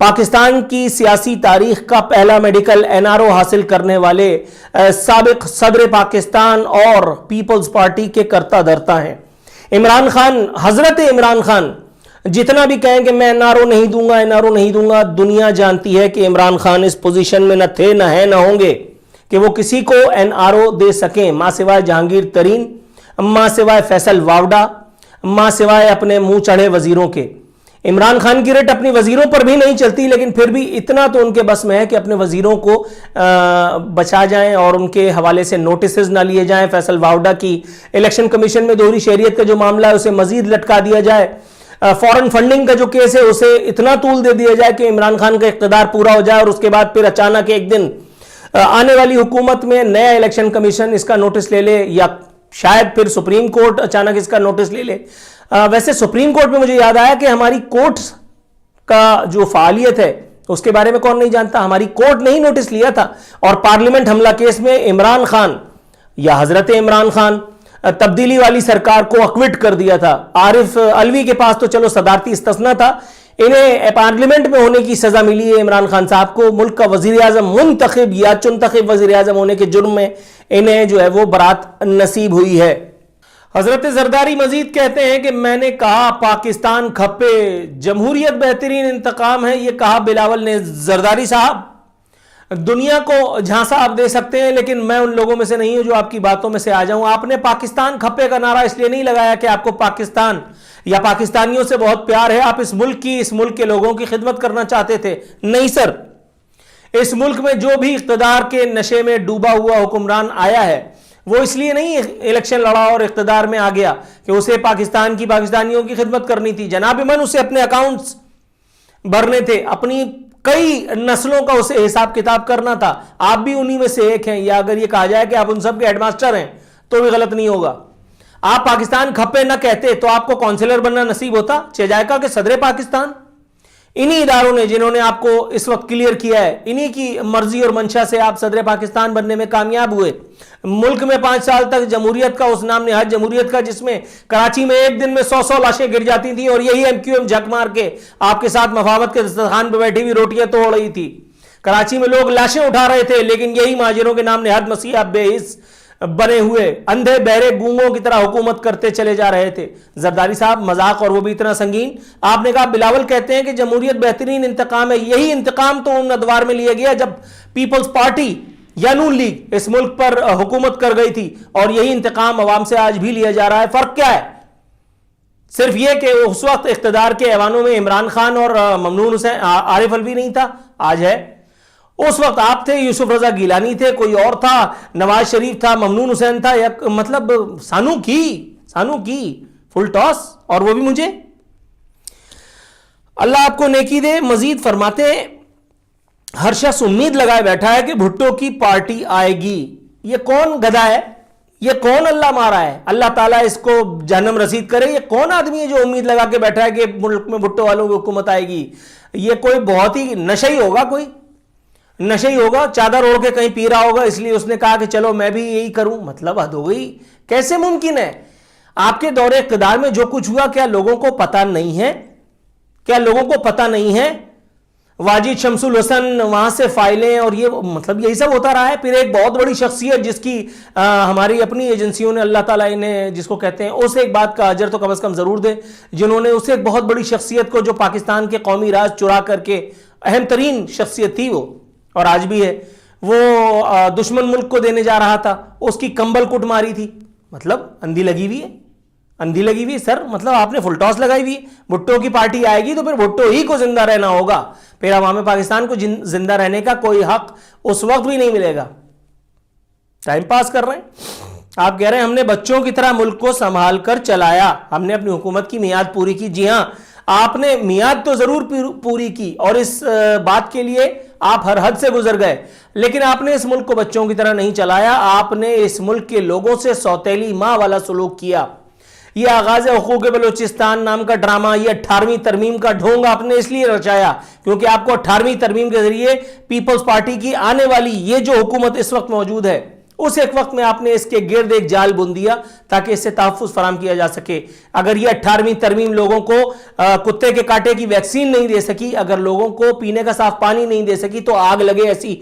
پاکستان کی سیاسی تاریخ کا پہلا میڈیکل NRO حاصل کرنے والے سابق صدر پاکستان اور پیپلز پارٹی کے کرتا دھرتا ہیں عمران خان. حضرت عمران خان جتنا بھی کہیں کہ میں NRO نہیں دوں گا NRO نہیں دوں گا, دنیا جانتی ہے کہ عمران خان اس پوزیشن میں نہ تھے نہ ہیں نہ ہوں گے کہ وہ کسی کو NRO دے سکیں, ماں سوائے جہانگیر ترین, ماں سوائے فیصل واوڈا, ماں سوائے اپنے منہ چڑھے وزیروں کے. عمران خان کی رٹ اپنی وزیروں پر بھی نہیں چلتی, لیکن پھر بھی اتنا تو ان کے بس میں ہے کہ اپنے وزیروں کو بچا جائیں اور ان کے حوالے سے نوٹسز نہ لیے جائیں. فیصل واوڈا کی الیکشن کمیشن میں دوہری شہریت کا جو معاملہ ہے اسے مزید لٹکا دیا جائے. فورن فنڈنگ کا جو کیس ہے اسے اتنا طول دے دیا جائے کہ عمران خان کا اقتدار پورا ہو جائے اور اس کے بعد پھر اچانک ایک دن آنے والی حکومت میں نیا الیکشن کمیشن اس کا نوٹس لے لے, یا شاید پھر سپریم کورٹ اچانک اس کا نوٹس لے لے. ویسے سپریم کورٹ میں مجھے یاد آیا کہ ہماری کورٹس کا جو فعالیت ہے اس کے بارے میں کون نہیں جانتا. ہماری کورٹ نے ہی نوٹس لیا تھا اور پارلیمنٹ حملہ کیس میں عمران خان یا حضرت عمران خان تبدیلی والی سرکار کو اکوٹ کر دیا تھا. عارف علوی کے پاس تو چلو صدارتی استثنا تھا, انہیں پارلیمنٹ میں ہونے کی سزا ملی ہے. عمران خان صاحب کو ملک کا وزیر اعظم منتخب یا چنتخب وزیر اعظم ہونے کے جرم میں انہیں جو ہے وہ برات نصیب ہوئی ہے. حضرت زرداری مزید کہتے ہیں کہ میں نے کہا پاکستان کھپے, جمہوریت بہترین انتقام ہے, یہ کہا بلاول نے. زرداری صاحب, دنیا کو جھانسا آپ دے سکتے ہیں لیکن میں ان لوگوں میں سے نہیں ہوں جو آپ کی باتوں میں سے آ جاؤں. آپ نے پاکستان کھپے کا نعرہ اس لیے نہیں لگایا کہ آپ کو پاکستان یا پاکستانیوں سے بہت پیار ہے, آپ اس ملک کے لوگوں کی خدمت کرنا چاہتے تھے. نہیں سر, اس ملک میں جو بھی اقتدار کے نشے میں ڈوبا ہوا حکمران آیا ہے وہ اس لیے نہیں الیکشن لڑا اور اقتدار میں آ گیا کہ اسے پاکستان کی پاکستانیوں کی خدمت کرنی تھی. جناب من اسے اپنے اکاؤنٹس بھرنے تھے, اپنی کئی نسلوں کا اسے حساب کتاب کرنا تھا. آپ بھی انہی میں سے ایک ہیں, یا اگر یہ کہا جائے کہ آپ ان سب کے ہیڈ ماسٹر ہیں تو بھی غلط نہیں ہوگا. آپ پاکستان کھپے نہ کہتے تو آپ کو کونسلر بننا نصیب ہوتا چیجائکا کے صدر پاکستان. انہی اداروں نے جنہوں نے آپ کو اس وقت کلیئر کیا ہے, انہی کی مرضی اور منشا سے آپ صدر پاکستان بننے میں کامیاب ہوئے. ملک میں 5 سال تک جمہوریت کا اس نام نہاد جمہوریت کا جس میں کراچی میں ایک دن میں 100 لاشیں گر جاتی تھیں اور یہی MQM جھک مار کے آپ کے ساتھ مفاوت کے دسترخوان پہ بیٹھی ہوئی روٹیاں توڑ رہی تھی. کراچی میں لوگ لاشیں اٹھا رہے تھے لیکن یہی مہاجروں کے نام نہاد مسیحا بے حس بنے ہوئے اندھے بہرے گونگوں کی طرح حکومت کرتے چلے جا رہے تھے. زرداری صاحب مذاق, اور وہ بھی اتنا سنگین. آپ نے کہا بلاول کہتے ہیں کہ جمہوریت بہترین انتقام ہے. یہی انتقام تو ان ادوار میں لیا گیا جب پیپلز پارٹی یا نون لیگ اس ملک پر حکومت کر گئی تھی, اور یہی انتقام عوام سے آج بھی لیا جا رہا ہے. فرق کیا ہے؟ صرف یہ کہ اس وقت اقتدار کے ایوانوں میں عمران خان اور ممنون حسین عارف علوی نہیں تھا, آج ہے. اس وقت آپ تھے, یوسف رضا گیلانی تھے, کوئی اور تھا, نواز شریف تھا, ممنون حسین تھا, یا مطلب سانو کی فل ٹاس, اور وہ بھی مجھے. اللہ آپ کو نیکی دے. مزید فرماتے ہیں ہر شخص امید لگائے بیٹھا ہے کہ بھٹو کی پارٹی آئے گی. یہ کون گدھا ہے؟ یہ کون اللہ مارا ہے؟ اللہ تعالیٰ اس کو جہنم رسید کرے. یہ کون آدمی ہے جو امید لگا کے بیٹھا ہے کہ ملک میں بھٹو والوں کی حکومت آئے گی؟ یہ کوئی بہت ہی نشئی ہوگا, کوئی نشئی ہوگا, چادر اوڑھ کے کہیں پی رہا ہوگا, اس لیے اس نے کہا کہ چلو میں بھی یہی کروں. مطلب حد ہو گئی. کیسے ممکن ہے؟ آپ کے دور اقتدار میں جو کچھ ہوا کیا لوگوں کو پتہ نہیں ہے؟ کیا لوگوں کو پتہ نہیں ہے؟ واجد شمس الحسن وہاں سے فائلیں اور یہ مطلب یہی سب ہوتا رہا ہے. پھر ایک بہت بڑی شخصیت جس کی ہماری اپنی ایجنسیوں نے, اللہ تعالیٰ انہیں جس کو کہتے ہیں, اسے ایک بات کا اجر تو کم از کم ضرور دے, جنہوں نے اسے ایک بہت بڑی شخصیت کو جو پاکستان کے قومی راز چرا کر کے, اہم ترین شخصیت تھی وہ اور آج بھی ہے, وہ دشمن ملک کو دینے جا رہا تھا, اس کی کمبل کٹ ماری تھی. مطلب اندھی لگی ہوئی ہے, اندھی لگی ہوئی سر. مطلب آپ نے فل ٹاس لگائی ہوئی. بھٹو کی پارٹی آئے گی تو پھر بھٹو ہی کو زندہ رہنا ہوگا, پھر عوام پاکستان کو زندہ رہنے کا کوئی حق اس وقت بھی نہیں ملے گا. ٹائم پاس کر رہے ہیں آپ. کہہ رہے ہیں ہم نے بچوں کی طرح ملک کو سنبھال کر چلایا, ہم نے اپنی حکومت کی میعاد پوری کی. جی ہاں, آپ نے میعاد تو ضرور پوری کی اور اس بات کے لیے آپ ہر حد سے گزر گئے, لیکن آپ نے اس ملک کو بچوں کی طرح نہیں چلایا. آپ نے اس ملک کے لوگوں سے سوتیلی ماں والا سلوک کیا. یہ آغاز حقوق بلوچستان نام کا ڈرامہ, یہ 18ویں ترمیم کا ڈھونگ آپ نے اس لیے رچایا کیونکہ آپ کو 18ویں ترمیم کے ذریعے پیپلز پارٹی کی آنے والی یہ جو حکومت اس وقت موجود ہے اس ایک وقت میں آپ نے اس کے گرد ایک جال بن دیا تاکہ اس سے تحفظ فراہم کیا جا سکے. اگر یہ 18ویں ترمیم لوگوں کو کتے کے کاٹے کی ویکسین نہیں دے سکی, اگر لوگوں کو پینے کا صاف پانی نہیں دے سکی, تو آگ لگے ایسی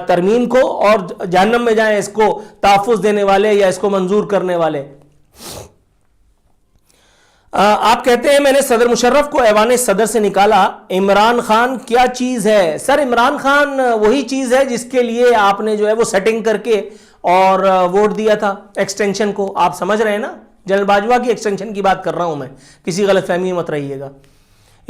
ترمیم کو اور جہنم میں جائیں اس کو تحفظ دینے والے یا اس کو منظور کرنے والے. آپ کہتے ہیں میں نے صدر مشرف کو ایوان صدر سے نکالا. عمران خان کیا چیز ہے؟ سر عمران خان وہی چیز ہے جس کے لیے آپ نے جو ہے وہ سیٹنگ کر کے اور ووٹ دیا تھا ایکسٹینشن کو. آپ سمجھ رہے ہیں نا, جنرل باجوہ کی ایکسٹینشن کی بات کر رہا ہوں میں, کسی غلط فہمی مت رہیے گا.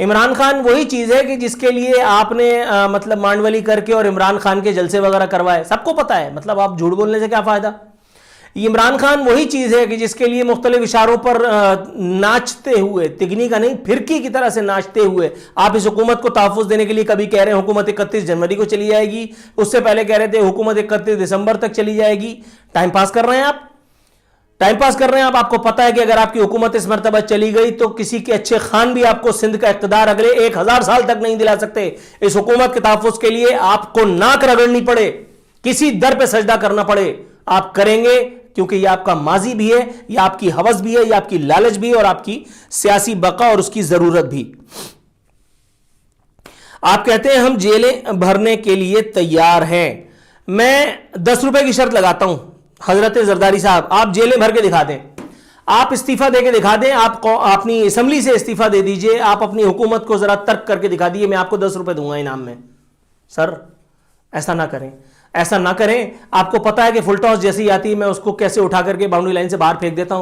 عمران خان وہی چیز ہے کہ جس کے لیے آپ نے مطلب مانڈولی کر کے اور عمران خان کے جلسے وغیرہ کروائے. سب کو پتا ہے, مطلب آپ جھوٹ بولنے سے کیا فائدہ. عمران خان وہی چیز ہے کہ جس کے لیے مختلف اشاروں پر ناچتے ہوئے, تگنی کا نہیں پھرکی کی طرح سے ناچتے ہوئے آپ اس حکومت کو تحفظ دینے کے لیے کبھی کہہ رہے ہیں حکومت 31 جنوری کو چلی جائے گی, اس سے پہلے کہہ رہے تھے حکومت 31 دسمبر تک چلی جائے گی. ٹائم پاس کر رہے ہیں آپ, ٹائم پاس کر رہے ہیں آپ. آپ کو پتا ہے کہ اگر آپ کی حکومت اس مرتبہ چلی گئی تو کسی کے اچھے خان بھی آپ کو سندھ کا اقتدار اگلے 1000 سال تک نہیں دلا سکتے. اس حکومت کے تحفظ کے لیے آپ کو ناک رگڑنی پڑے, کسی در پہ سجدہ کرنا پڑے, آپ کریں گے, کیونکہ یہ آپ کا ماضی بھی ہے, یہ آپ کی ہوس بھی ہے, یہ آپ کی لالچ بھی ہے اور آپ کی سیاسی بقا اور اس کی ضرورت بھی. آپ کہتے ہیں ہم جیلیں بھرنے کے لیے تیار ہیں. میں 10 روپے کی شرط لگاتا ہوں حضرت زرداری صاحب, آپ جیلیں بھر کے دکھا دیں, آپ استعفیٰ دے کے دکھا دیں, آپ اپنی اسمبلی سے استعفیٰ دے دیجئے, آپ اپنی حکومت کو ذرا ترک کر کے دکھا دیجئے, میں آپ کو 10 روپے دوں گا انعام میں. سر ایسا نہ کریں, ایسا نہ کریں. آپ کو پتا ہے کہ فل ٹاس جیسی آتی ہے میں اس کو کیسے اٹھا کر کے باؤنڈری لائن سے باہر پھینک دیتا ہوں.